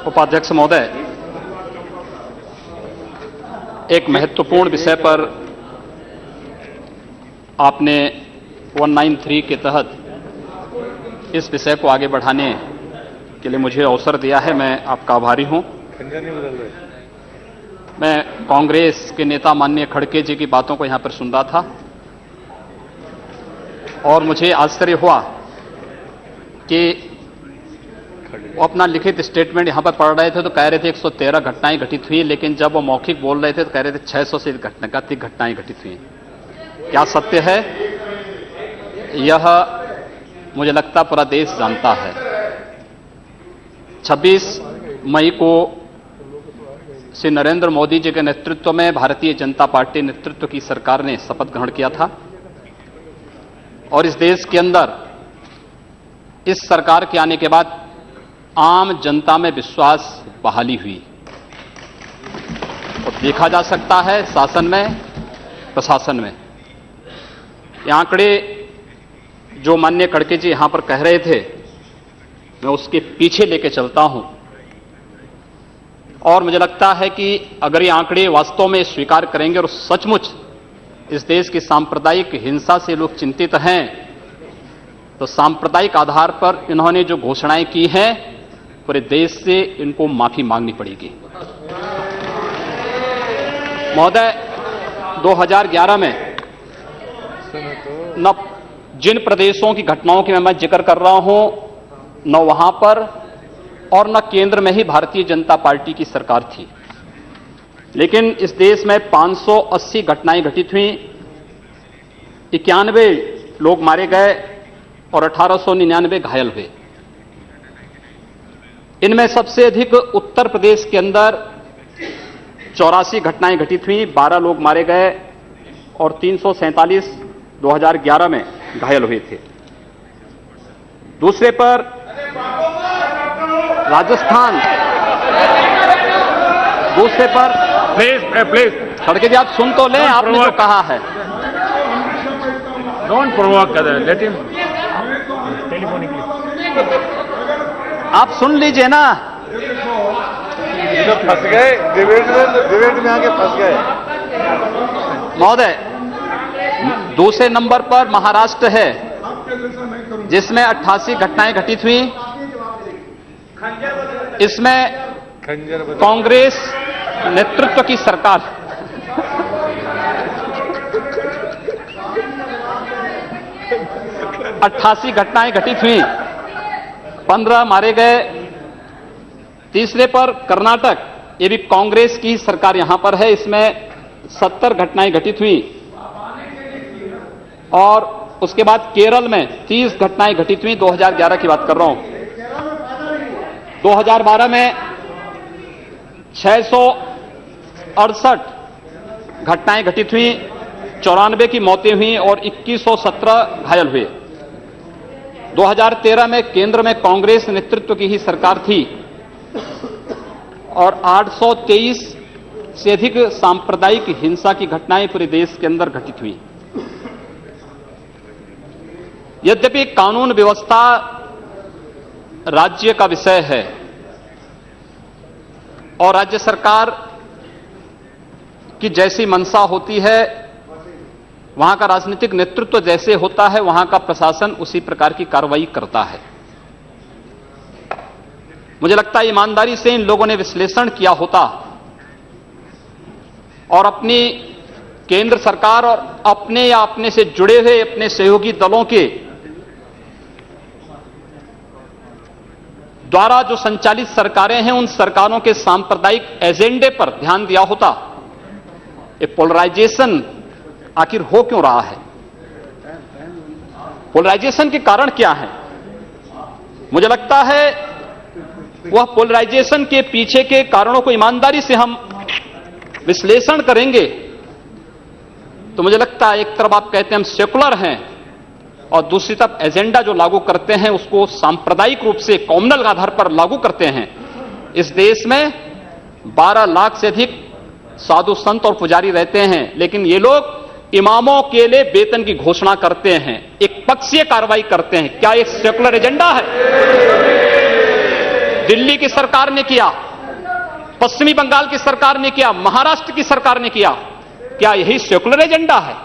उपाध्यक्ष महोदय, एक महत्वपूर्ण विषय पर आपने 193 के तहत इस विषय को आगे बढ़ाने के लिए मुझे अवसर दिया है। मैं आपका आभारी हूं। मैं कांग्रेस के नेता माननीय खड़गे जी की बातों को यहां पर सुन रहा था और मुझे आश्चर्य हुआ कि वो अपना लिखित स्टेटमेंट यहां पर पढ़ रहे थे तो कह रहे थे 113 घटनाएं घटित हुई, लेकिन जब वो मौखिक बोल रहे थे तो कह रहे थे 600 से अधिक घटनाएं घटित हुई। क्या सत्य है यह मुझे लगता पूरा देश जानता है। 26 मई को श्री नरेंद्र मोदी जी के नेतृत्व में भारतीय जनता पार्टी नेतृत्व की सरकार ने शपथ ग्रहण किया था और इस देश के अंदर इस सरकार के आने के बाद आम जनता में विश्वास बहाली हुई और देखा जा सकता है शासन में, प्रशासन में। ये आंकड़े जो माननीय खड़गे जी यहां पर कह रहे थे, मैं उसके पीछे लेके चलता हूं और मुझे लगता है कि अगर ये आंकड़े वास्तव में स्वीकार करेंगे और सचमुच इस देश की सांप्रदायिक हिंसा से लोग चिंतित हैं, तो सांप्रदायिक आधार पर इन्होंने जो घोषणाएं की हैं पूरे देश से इनको माफी मांगनी पड़ेगी। महोदय, 2011 में न जिन प्रदेशों की घटनाओं की मैं जिक्र कर रहा हूं, न वहां पर और न केंद्र में ही भारतीय जनता पार्टी की सरकार थी, लेकिन इस देश में 580 घटनाएं घटित हुई, 91 लोग मारे गए और 1899 घायल हुए। इनमें सबसे अधिक उत्तर प्रदेश के अंदर 84 घटनाएं घटित हुई, 12 लोग मारे गए और 347 2011 में घायल हुए थे। दूसरे पर राजस्थान, दूसरे पर प्लीज खड़गे जी आप सुन तो लें, आपने जो कहा है। Don't provoke, let him telephonically. आप सुन लीजिए ना। तो फंस गए डिबेट में आके फंस गए। महोदय, दूसरे नंबर पर महाराष्ट्र है जिसमें 88 घटनाएं घटित हुई। इसमें कांग्रेस नेतृत्व की सरकार 88 घटनाएं घटित हुई, 15 मारे गए। तीसरे पर कर्नाटक, ये भी कांग्रेस की सरकार यहां पर है, इसमें 70 घटनाएं घटित हुई और उसके बाद केरल में 30 घटनाएं घटित हुई। 2011 की बात कर रहा हूं। 2012 में 668 घटनाएं घटित हुई, 94 की मौतें हुई और 2117 घायल हुए। 2013 में केंद्र में कांग्रेस नेतृत्व की ही सरकार थी और 823 से अधिक सांप्रदायिक हिंसा की घटनाएं पूरे देश के अंदर घटित हुई। यद्यपि कानून व्यवस्था राज्य का विषय है और राज्य सरकार की जैसी मंशा होती है, वहां का राजनीतिक नेतृत्व जैसे होता है, वहां का प्रशासन उसी प्रकार की कार्रवाई करता है। मुझे लगता है ईमानदारी से इन लोगों ने विश्लेषण किया होता और अपनी केंद्र सरकार और अपने या अपने से जुड़े हुए अपने सहयोगी दलों के द्वारा जो संचालित सरकारें हैं, उन सरकारों के सांप्रदायिक एजेंडे पर ध्यान दिया होता। ये पोलराइजेशन आखिर हो क्यों रहा है? पोलराइजेशन के कारण क्या है? मुझे लगता है वह पोलराइजेशन के पीछे के कारणों को ईमानदारी से हम विश्लेषण करेंगे तो मुझे लगता है एक तरफ आप कहते हैं हम सेकुलर हैं और दूसरी तरफ एजेंडा जो लागू करते हैं उसको सांप्रदायिक रूप से कॉम्युनल आधार पर लागू करते हैं। इस देश में 12 लाख से अधिक साधु संत और पुजारी रहते हैं, लेकिन ये लोग इमामों के लिए वेतन की घोषणा करते हैं, एक पक्षीय कार्रवाई करते हैं। क्या एक सेकुलर एजेंडा है? दिल्ली की सरकार ने किया, पश्चिमी बंगाल की सरकार ने किया, महाराष्ट्र की सरकार ने किया। क्या यही सेकुलर एजेंडा है?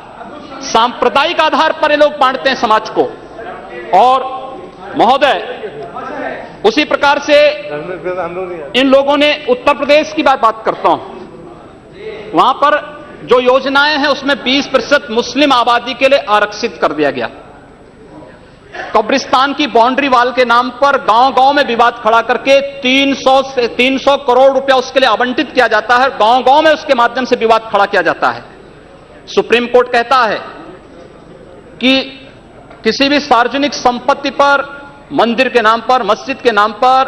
सांप्रदायिक आधार पर ये लोग बांटते हैं समाज को। और महोदय, उसी प्रकार से इन लोगों ने उत्तर प्रदेश की बात करता हूं, वहां पर जो योजनाएं हैं उसमें 20% मुस्लिम आबादी के लिए आरक्षित कर दिया गया। कब्रिस्तान की बाउंड्री वाल के नाम पर गांव-गांव में विवाद खड़ा करके 300 करोड़ रुपया उसके लिए आवंटित किया जाता है। गांव-गांव में उसके माध्यम से विवाद खड़ा किया जाता है। सुप्रीम कोर्ट कहता है कि किसी भी सार्वजनिक संपत्ति पर, मंदिर के नाम पर, मस्जिद के नाम पर,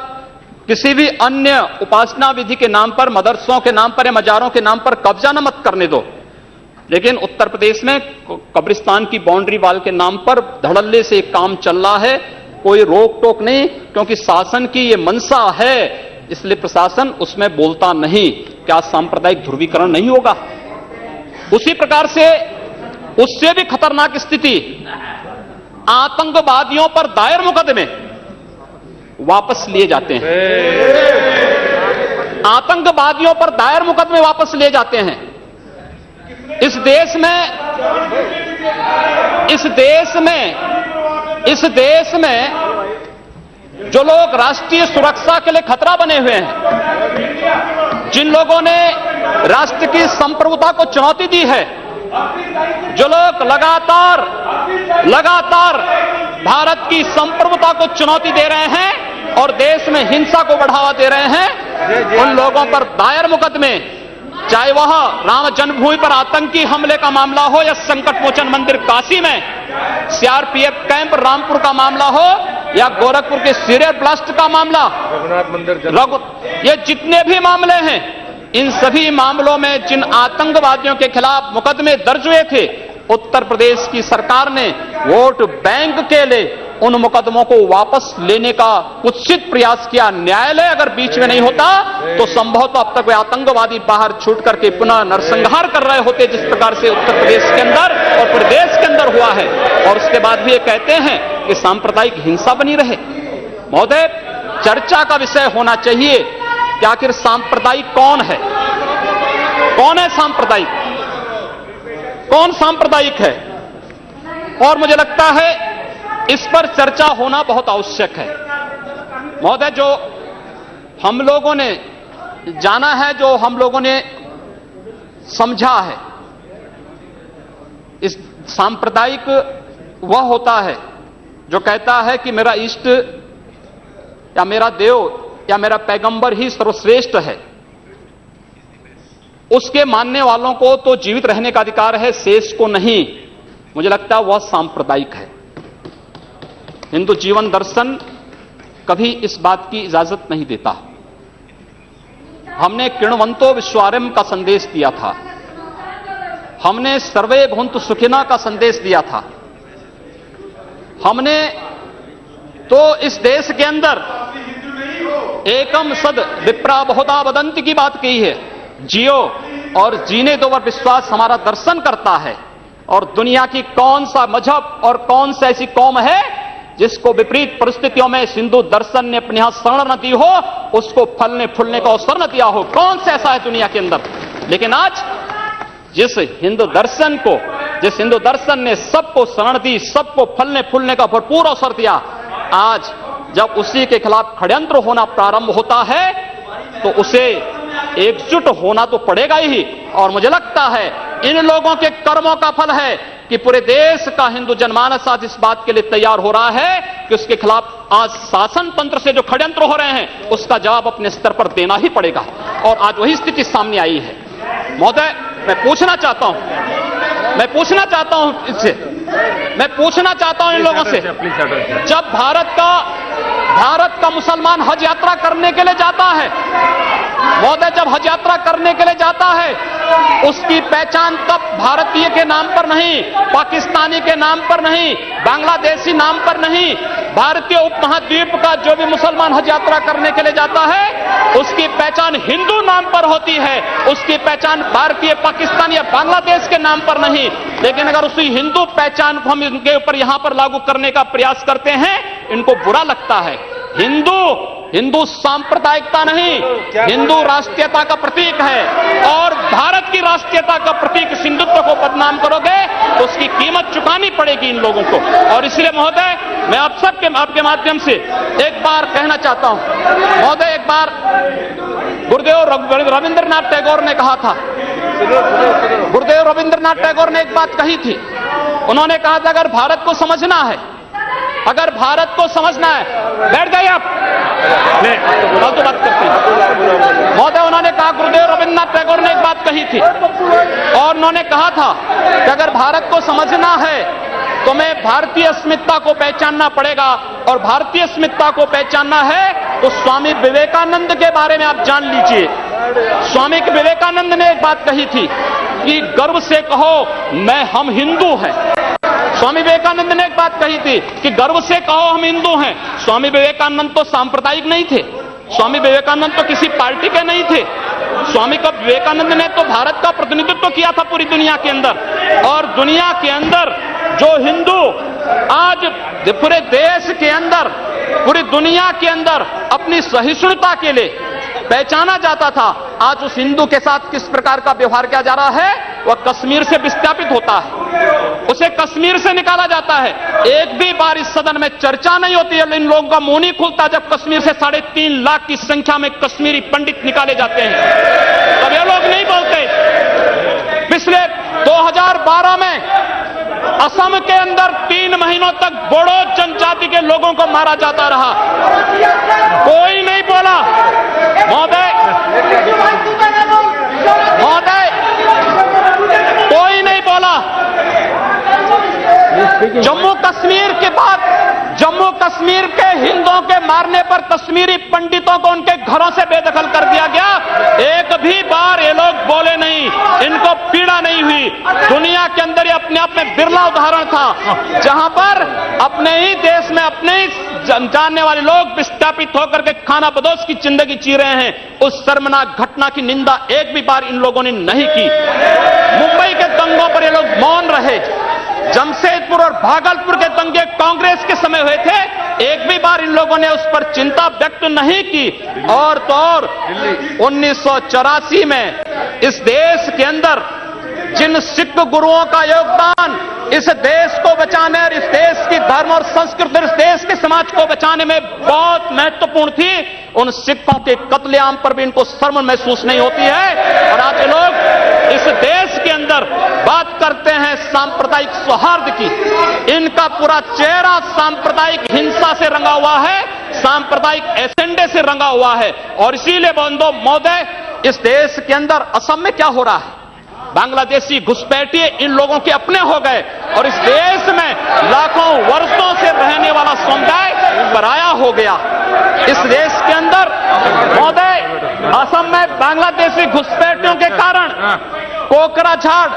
किसी भी अन्य उपासना विधि के नाम पर, मदरसों के नाम पर या मजारों के नाम पर कब्जा न मत करने दो। लेकिन उत्तर प्रदेश में कब्रिस्तान की बाउंड्री वाल के नाम पर धड़ल्ले से एक काम चल रहा है, कोई रोक टोक नहीं, क्योंकि शासन की ये मंशा है, इसलिए प्रशासन उसमें बोलता नहीं। क्या सांप्रदायिक ध्रुवीकरण नहीं होगा? उसी प्रकार से उससे भी खतरनाक स्थिति, आतंकवादियों पर दायर मुकदमे वापस लिए जाते हैं। आतंकवादियों पर दायर मुकदमे वापस लिए जाते हैं। इस देश में जो लोग राष्ट्रीय सुरक्षा के लिए खतरा बने हुए हैं, जिन लोगों ने राष्ट्र की संप्रभुता को चुनौती दी है, जो लोग लगातार भारत की संप्रभुता को चुनौती दे रहे हैं और देश में हिंसा को बढ़ावा दे रहे हैं, उन लोगों पर दायर मुकदमे, चाहे वह राम जन्मभूमि पर आतंकी हमले का मामला हो या संकट मोचन मंदिर काशी में सीआरपीएफ कैंप रामपुर का मामला हो या गोरखपुर के सीरियल ब्लास्ट का मामला, रघुनाथ मंदिर, ये जितने भी मामले हैं, इन सभी मामलों में जिन आतंकवादियों के खिलाफ मुकदमे दर्ज हुए थे, उत्तर प्रदेश की सरकार ने वोट बैंक के लिए उन मुकदमों को वापस लेने का कुत्सित प्रयास किया। न्यायालय अगर बीच में नहीं होता तो संभवतः अब तक वे आतंकवादी बाहर छूट करके पुनः नरसंहार कर रहे होते, जिस प्रकार से उत्तर प्रदेश के अंदर और प्रदेश के अंदर हुआ है। और उसके बाद भी ये कहते हैं कि सांप्रदायिक हिंसा बनी रहे। महोदय, चर्चा का विषय होना चाहिए कि आखिर सांप्रदायिक कौन है? कौन है सांप्रदायिक? कौन सांप्रदायिक है? और मुझे लगता है इस पर चर्चा होना बहुत आवश्यक है। महोदय, जो हम लोगों ने जाना है, जो हम लोगों ने समझा है, इस सांप्रदायिक वह होता है जो कहता है कि मेरा इष्ट या मेरा देव या मेरा पैगंबर ही सर्वश्रेष्ठ है। उसके मानने वालों को तो जीवित रहने का अधिकार है, शेष को नहीं। मुझे लगता है वह सांप्रदायिक है। हिंदू जीवन दर्शन कभी इस बात की इजाजत नहीं देता। हमने किण्वंतो विश्वारंभ का संदेश दिया था, हमने सर्वे भवन्तु सुखिनः का संदेश दिया था, हमने तो इस देश के अंदर एकम सद विप्रा बहुधा वदन्ति की बात कही है। जियो और जीने दो पर विश्वास हमारा दर्शन करता है। और दुनिया की कौन सा मजहब और कौन सा ऐसी कौम है जिसको विपरीत परिस्थितियों में हिंदू दर्शन ने अपने यहां शरण न दी हो, उसको फलने फूलने का अवसर न दिया हो? कौन सा ऐसा है दुनिया के अंदर? लेकिन आज जिस हिंदू दर्शन ने सबको शरण दी, सबको फलने फूलने का भरपूर अवसर दिया, आज जब उसी के खिलाफ षड्यंत्र होना प्रारंभ होता है तो उसे एकजुट होना तो पड़ेगा ही। और मुझे लगता है इन लोगों के कर्मों का फल है कि पूरे देश का हिंदू जनमानस आज इस बात के लिए तैयार हो रहा है कि उसके खिलाफ आज शासन तंत्र से जो षड्यंत्र हो रहे हैं उसका जवाब अपने स्तर पर देना ही पड़ेगा। और आज वही स्थिति सामने आई है। महोदय, मैं पूछना चाहता हूं इन लोगों से, जब भारत का मुसलमान हज यात्रा करने के लिए जाता है, महोदय, जब हज यात्रा करने के लिए जाता है, उसकी पहचान तब भारतीय के नाम पर नहीं, पाकिस्तानी के नाम पर नहीं, बांग्लादेशी नाम पर नहीं, भारतीय उपमहाद्वीप का जो भी मुसलमान हज यात्रा करने के लिए जाता है उसकी पहचान हिंदू नाम पर होती है, उसकी पहचान भारतीय, पाकिस्तानी या बांग्लादेश के नाम पर नहीं। लेकिन अगर उसी हिंदू पहचान को हम इनके ऊपर यहां पर लागू करने का प्रयास करते हैं, इनको बुरा लगता है। हिंदू सांप्रदायिकता नहीं, हिंदू राष्ट्रीयता का प्रतीक है और भारत की राष्ट्रीयता का प्रतीक इस हिंदुत्व को बदनाम करोगे तो उसकी कीमत चुकानी पड़ेगी इन लोगों को। और इसलिए महोदय, मैं आप सबके आपके माध्यम से एक बार कहना चाहता हूं, महोदय एक बार गुरुदेव रविंद्रनाथ टैगोर ने कहा था, गुरुदेव रविंद्रनाथ टैगोर ने एक बात कही थी। उन्होंने कहा था अगर भारत को समझना है, अगर भारत को समझना है, बैठ जाइए आप, फालतू बात करते हैं महोदय। उन्होंने कहा, गुरुदेव रविंद्रनाथ टैगोर ने एक बात कही थी और उन्होंने कहा था कि अगर भारत को समझना है तो मैं भारतीय अस्मिता को पहचानना पड़ेगा, और भारतीय अस्मिता को पहचानना है तो स्वामी विवेकानंद के बारे में आप जान लीजिए। स्वामी विवेकानंद ने एक बात कही थी कि गर्व से कहो हम हिंदू हैं। स्वामी विवेकानंद ने एक बात कही थी कि गर्व से कहो हम हिंदू हैं। स्वामी विवेकानंद तो सांप्रदायिक नहीं थे, स्वामी विवेकानंद तो किसी पार्टी के नहीं थे। स्वामी विवेकानंद ने तो भारत का प्रतिनिधित्व किया था पूरी दुनिया के अंदर, और दुनिया के अंदर जो हिंदू आज पूरे देश के अंदर, पूरी दुनिया के अंदर अपनी सहिष्णुता के लिए पहचाना जाता था, आज उस हिंदू के साथ किस प्रकार का व्यवहार किया जा रहा है, वह कश्मीर से विस्थापित होता है, उसे कश्मीर से निकाला जाता है। एक भी बार इस सदन में चर्चा नहीं होती है, इन लोगों का मुंह नहीं खुलता जब कश्मीर से 3.5 लाख की संख्या में कश्मीरी पंडित निकाले जाते हैं, तब ये लोग नहीं बोलते। पिछले 2012 में असम के अंदर 3 महीनों तक बोडो जनजाति के लोगों को मारा जाता रहा, कोई नहीं बोला। महोदय, कोई नहीं बोला। जम्मू कश्मीर के बाद जम्मू कश्मीर के हिंदुओं के मारने पर कश्मीरी पंडितों को उनके घरों से बेदखल कर दिया गया, एक भी बार ये लोग बोले नहीं, इनको पीड़ा नहीं हुई। दुनिया के अंदर ये अपने आप में बिरला उदाहरण था जहां पर अपने ही देश में अपने ही जानने वाले लोग विस्थापित होकर के खाना बदोश की जिंदगी जी रहे हैं। उस शर्मनाक घटना की निंदा एक भी बार इन लोगों ने नहीं की। मुंबई के दंगों पर ये लोग मौन रहे। जमशेदपुर और भागलपुर के दंगे कांग्रेस के समय हुए थे, एक भी बार इन लोगों ने उस पर चिंता व्यक्त नहीं की। और तो और 1984 में इस देश के अंदर जिन सिख गुरुओं का योगदान इस देश को बचाने और इस देश की धर्म और संस्कृति, इस देश के समाज को बचाने में बहुत महत्वपूर्ण थी, उन सिखों के कत्लेआम पर भी इनको शर्म महसूस नहीं होती है। और आज लोग इस देश के अंदर बात करते हैं सांप्रदायिक सौहार्द की, इनका पूरा चेहरा सांप्रदायिक हिंसा से रंगा हुआ है, सांप्रदायिक एजेंडे से रंगा हुआ है। और इसीलिए बंधु महोदय, इस देश के अंदर असम में क्या हो रहा है, बांग्लादेशी घुसपैठिए इन लोगों के अपने हो गए और इस देश में लाखों वर्षों से रहने वाला समुदाय पराया हो गया। इस देश के अंदर महोदय, असम में बांग्लादेशी घुसपैठियों के कारण Kokrajhar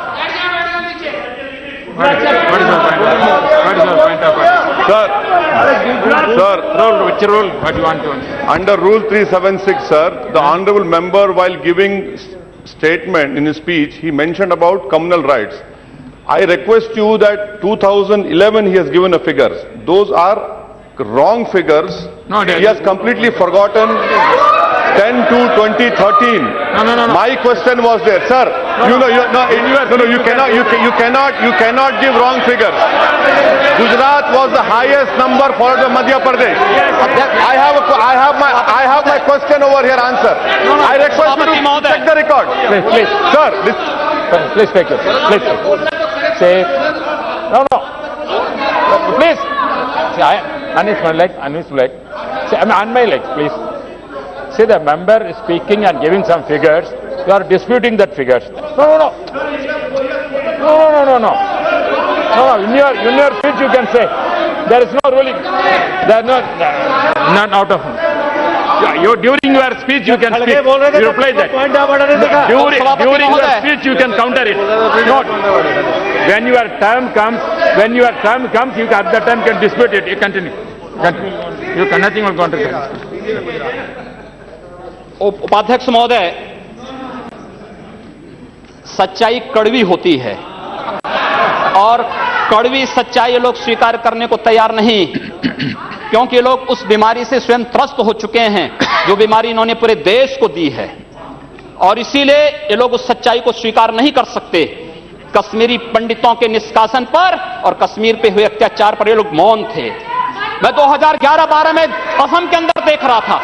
under Rule 376, sir, the honorable member, while giving statement in his speech, he mentioned about communal rights. I request you that 2011 he has given a figures. Those are wrong figures. No, he has completely forgotten 10 to 2013. No. My question was there, sir. You cannot give wrong figures. Gujarat was the highest number followed by Madhya Pradesh. I have my question over here answer. I request you to check the record. Please. Sir, Please take it. Please. Say. No. Please. See, Anis my leg. See, I'm on my leg, please. See, the member is speaking and giving some figures. You are disputing that figures. No. In your speech you can say there is no ruling. There is not out of. During your speech you can speak. You reply that. During your speech you can counter it. Not when your term comes. You at that time can dispute it. You continue. You can nothing will counter. उपाध्यक्ष महोदय, सच्चाई कड़वी होती है और कड़वी सच्चाई लोग स्वीकार करने को तैयार नहीं। क्योंकि ये लोग उस बीमारी से स्वयं त्रस्त हो चुके हैं जो बीमारी इन्होंने पूरे देश को दी है, और इसीलिए ये लोग उस सच्चाई को स्वीकार नहीं कर सकते। कश्मीरी पंडितों के निष्कासन पर और कश्मीर पे हुए अत्याचार पर ये लोग मौन थे। मैं 2011-12 में असम के अंदर देख रहा था,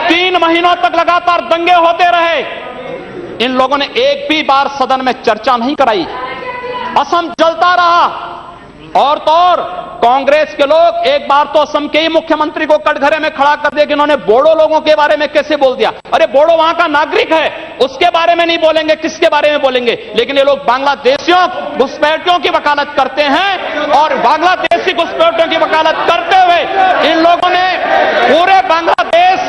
3 महीनों तक लगातार दंगे होते रहे। इन लोगों ने एक भी बार सदन में चर्चा नहीं कराई। असम जलता रहा। और तो और कांग्रेस के लोग एक बार तो असम के ही मुख्यमंत्री को कटघरे में खड़ा कर दिया कि इन्होंने बोडो लोगों के बारे में कैसे बोल दिया। अरे बोडो वहां का नागरिक है, उसके बारे में नहीं बोलेंगे, किसके बारे में बोलेंगे? लेकिन ये लोग बांग्लादेशियों घुसपैठियों की वकालत करते हैं, और बांग्लादेशी घुसपैठियों की वकालत करते हुए इन लोगों ने पूरे बांग्लादेश,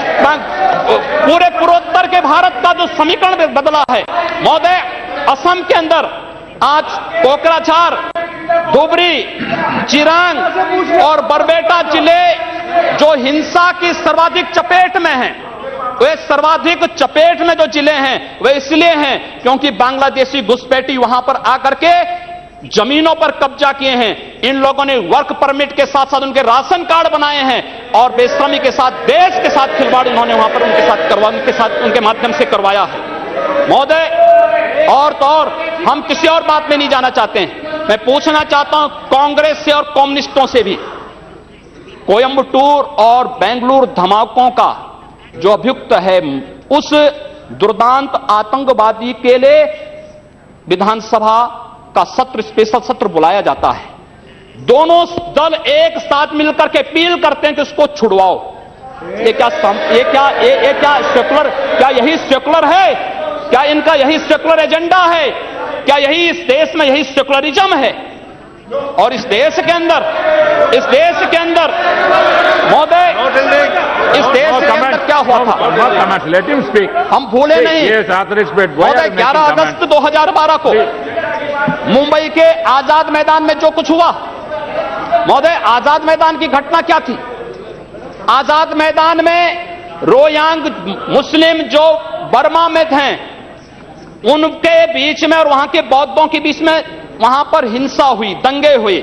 पूरे पूर्वोत्तर के भारत का जो समीकरण बदला है। महोदय, असम के अंदर आज कोकराझार, धुबरी, चिरांग और बरबेटा जिले जो हिंसा की सर्वाधिक चपेट में हैं, वे सर्वाधिक चपेट में जो जिले हैं वे इसलिए हैं क्योंकि बांग्लादेशी घुसपैठी वहां पर आकर के जमीनों पर कब्जा किए हैं। इन लोगों ने वर्क परमिट के साथ साथ उनके राशन कार्ड बनाए हैं, और बेशर्मी के साथ देश के साथ खिलवाड़ उन्होंने वहां पर उनके माध्यम से करवाया है। महोदय, और तो और हम किसी और बात में नहीं जाना चाहते हैं। मैं पूछना चाहता हूं कांग्रेस से और कम्युनिस्टों से भी, कोयंबटूर और बेंगलुरु धमाकों का जो अभियुक्त है, उस दुर्दांत आतंकवादी के लिए विधानसभा का सत्र, स्पेशल सत्र बुलाया जाता है। दोनों दल एक साथ मिलकर के अपील करते हैं कि उसको छुड़वाओ। ये क्या सेकुलर, क्या यही सेकुलर है? क्या इनका यही सेकुलर एजेंडा है? क्या यही इस देश में यही सेकुलरिज्म है? और इस देश के अंदर महोदय, इस देश के अंदर क्या हुआ था? Let him speak. हम भूले नहीं। Yes, respect. महोदय, 11 अगस्त 2012 को मुंबई के आजाद मैदान में जो कुछ हुआ, महोदय, आजाद मैदान की घटना क्या थी? आजाद मैदान में रोयांग मुस्लिम जो बर्मा में थे, उनके बीच में और वहां के बौद्धों के बीच में वहां पर हिंसा हुई, दंगे हुए।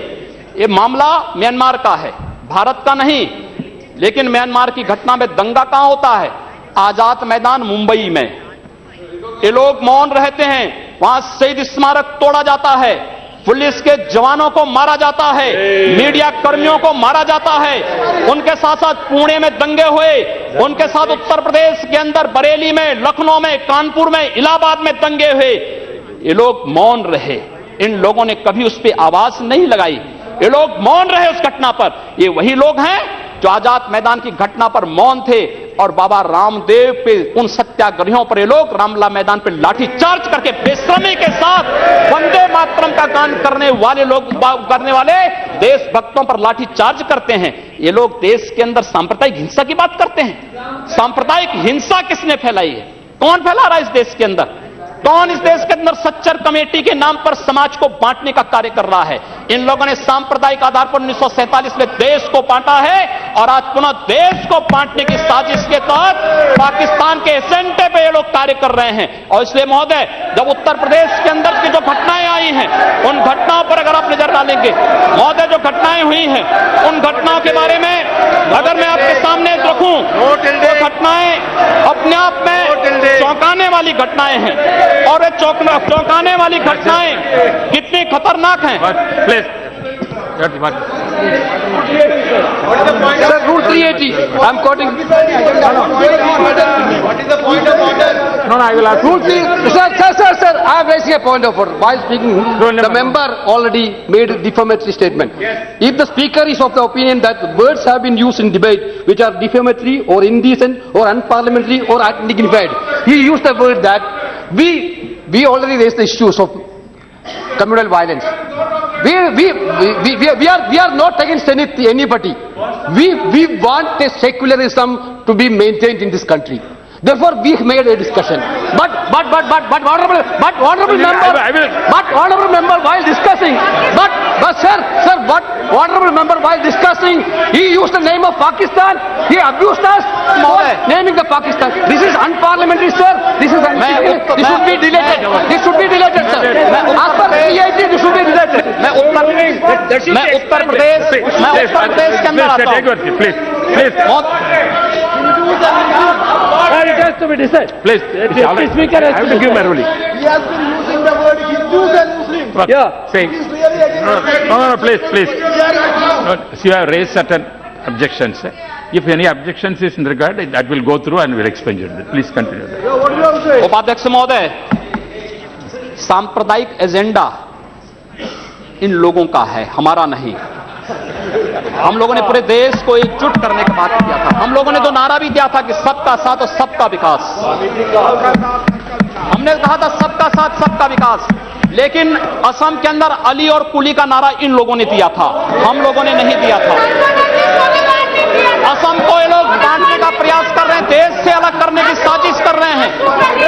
ये मामला म्यांमार का है, भारत का नहीं। लेकिन म्यांमार की घटना में दंगा कहां होता है? आजाद मैदान मुंबई में। ये लोग मौन रहते हैं, वहां शहीद स्मारक तोड़ा जाता है, पुलिस के जवानों को मारा जाता है, मीडिया कर्मियों को मारा जाता है। उनके साथ साथ पुणे में दंगे हुए, उनके साथ उत्तर प्रदेश के अंदर बरेली में, लखनऊ में, कानपुर में, इलाहाबाद में दंगे हुए। ये लोग मौन रहे, इन लोगों ने कभी उस पर आवाज नहीं लगाई। ये लोग मौन रहे उस घटना पर। ये वही लोग हैं जो आजाद मैदान की घटना पर मौन थे, और बाबा रामदेव पे, उन सत्याग्रहियों पर ये लोग रामला मैदान पे लाठी चार्ज करके बेशर्मी के साथ वंदे मातरम का गान करने वाले देशभक्तों पर लाठी चार्ज करते हैं। ये लोग देश के अंदर सांप्रदायिक हिंसा की बात करते हैं। सांप्रदायिक हिंसा किसने फैलाई है? कौन फैला रहा है इस देश के अंदर? कौन इस देश के अंदर सच्चर कमेटी के नाम पर समाज को बांटने का कार्य कर रहा है? इन लोगों ने सांप्रदायिक आधार पर 1947 में देश को बांटा है, और आज पुनः देश को बांटने की साजिश के तहत पाकिस्तान के एजेंडे पे ये लोग कार्य कर रहे हैं। और इसलिए महोदय, जब उत्तर प्रदेश के अंदर की जो घटनाएं आई हैं, उन घटनाओं पर अगर आप नजर डालेंगे महोदय, जो घटनाएं हुई हैं, उन घटनाओं के बारे में अगर मैं आपके सामने रखूं, तो घटनाएं अपने आप में चौंकाने वाली घटनाएं हैं। और वे चौंकाने वाली घटनाएं कितनी खतरनाक हैं। Please. Sir, Rule 380. I'm quoting. What is the point of order? No, I will ask. Rule 3. Sir. I am raising a point of order. While speaking, the member already made a defamatory statement. Yes. If the speaker is of the opinion that words have been used in debate which are defamatory or indecent or unparliamentary or undignified, he used the word that we already raised the issues of communal violence. We are not against anybody. We want a secularism to be maintained in this country. Therefore, we made a discussion. But honorable member, while discussing, honorable member, while discussing, he used the name of Pakistan. He abused us for naming the Pakistan. This is unparliamentary, sir. This is uncivil. This should be deleted. This should be deleted, sir. As per CIT, this should be deleted. मैं उत्तर प्रदेश के अंदर आता हूं। Please. It has to be decided. Please. Deputy Speaker has I have to to give my decide. ruling. He has been using the word Hindus and Muslims. Yeah. Saying, He's really against no, please. No, see, you have raised certain objections. If any objections is in regard, that will go through and will explain you. Please continue. What do you have to say? उपाध्यक्ष महोदय, सांप्रदायिक agenda इन लोगों का है, हमारा नहीं। हम लोगों ने पूरे देश को एकजुट करने का बात किया था। हम लोगों ने तो नारा भी दिया था कि सबका साथ और सबका विकास। हमने कहा था सबका साथ सबका विकास, लेकिन असम के अंदर अली और कुली का नारा इन लोगों ने दिया था, हम लोगों ने नहीं दिया था। असम को ये लोग बांटने का प्रयास कर रहे हैं, देश से अलग करने की साजिश कर रहे हैं,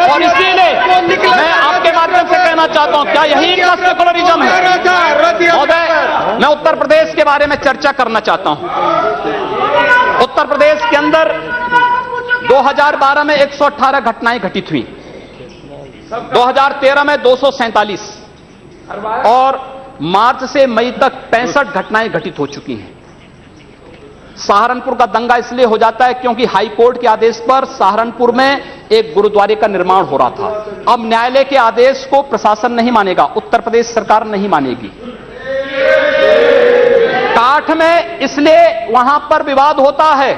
और इसीलिए मैं आपके माध्यम से कहना चाहता हूं, क्या यही इनका सेकुलरिज्म है? महोदय, मैं उत्तर प्रदेश के बारे में चर्चा करना चाहता हूं। उत्तर प्रदेश के अंदर 2012 में 118 घटनाएं घटित हुई, 2013 में 247 और मार्च से मई तक 65 घटनाएं घटित हो चुकी हैं। सहारनपुर का दंगा इसलिए हो जाता है क्योंकि हाई कोर्ट के आदेश पर सहारनपुर में एक गुरुद्वारे का निर्माण हो रहा था। अब न्यायालय के आदेश को प्रशासन नहीं मानेगा, उत्तर प्रदेश सरकार नहीं मानेगी। काठ में इसलिए वहां पर विवाद होता है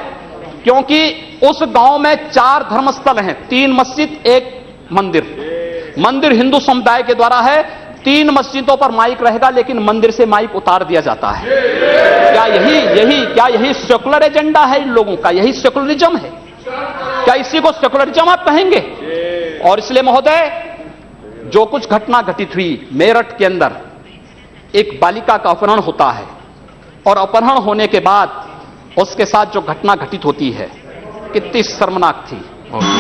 क्योंकि उस गांव में 4 धर्मस्थल हैं, 3 मस्जिद, 1 मंदिर। मंदिर हिंदू समुदाय के द्वारा है, 3 मस्जिदों पर माइक रहेगा, लेकिन मंदिर से माइक उतार दिया जाता है। क्या यही सेकुलर एजेंडा है इन लोगों का? यही सेकुलरिज्म है? क्या इसी को सेकुलरिज्म आप कहेंगे? और इसलिए महोदय, जो कुछ घटना घटित हुई मेरठ के अंदर, एक बालिका का अपहरण होता है और अपहरण होने के बाद उसके साथ जो घटना घटित होती है कितनी शर्मनाक थी।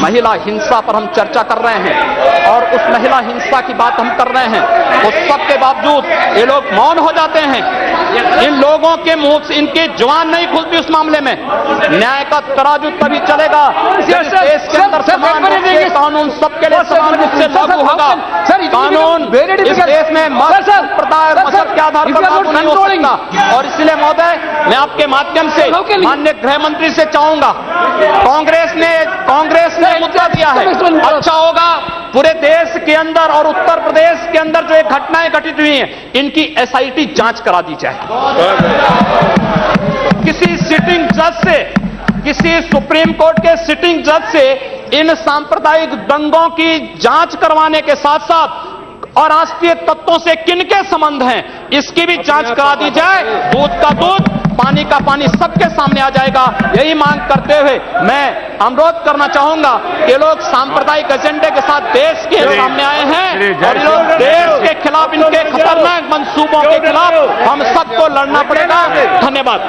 महिला हिंसा पर हम चर्चा कर रहे हैं और उस महिला हिंसा की बात हम कर रहे हैं, उस सब के बावजूद ये लोग मौन हो जाते हैं। इन लोगों के मुंह से इनकी जुबान नहीं खुलती उस मामले में। न्याय का तराजू तभी चलेगा जब इस देश के अंदर समान रूप से कानून सबके लिए समान रूप से लागू होगा। कानून इस देश में मत संप्रदाय और मजहब के आधार पर लागू नहीं हो सकता। और इसलिए महोदय, मैं आपके माध्यम से माननीय गृह मंत्री से चाहूंगा, कांग्रेस ने मुद्दा दिया है, अच्छा होगा पूरे देश के अंदर और उत्तर प्रदेश के अंदर जो एक घटनाएं घटित हुई हैं, इनकी एसआईटी जांच करा दी जाए। किसी सिटिंग जज से, किसी सुप्रीम कोर्ट के सिटिंग जज से इन सांप्रदायिक दंगों की जांच करवाने के साथ साथ अराष्ट्रीय तत्वों से किनके संबंध हैं, इसकी भी जांच करा दी जाए। दूध का दूध, पानी का पानी सबके सामने आ जाएगा। यही मांग करते हुए मैं अनुरोध करना चाहूंगा कि लोग सांप्रदायिक एजेंडे के साथ देश के सामने आए हैं और लोग देश के खिलाफ, इनके खतरनाक मंसूबों के खिलाफ हम सबको लड़ना पड़ेगा। धन्यवाद।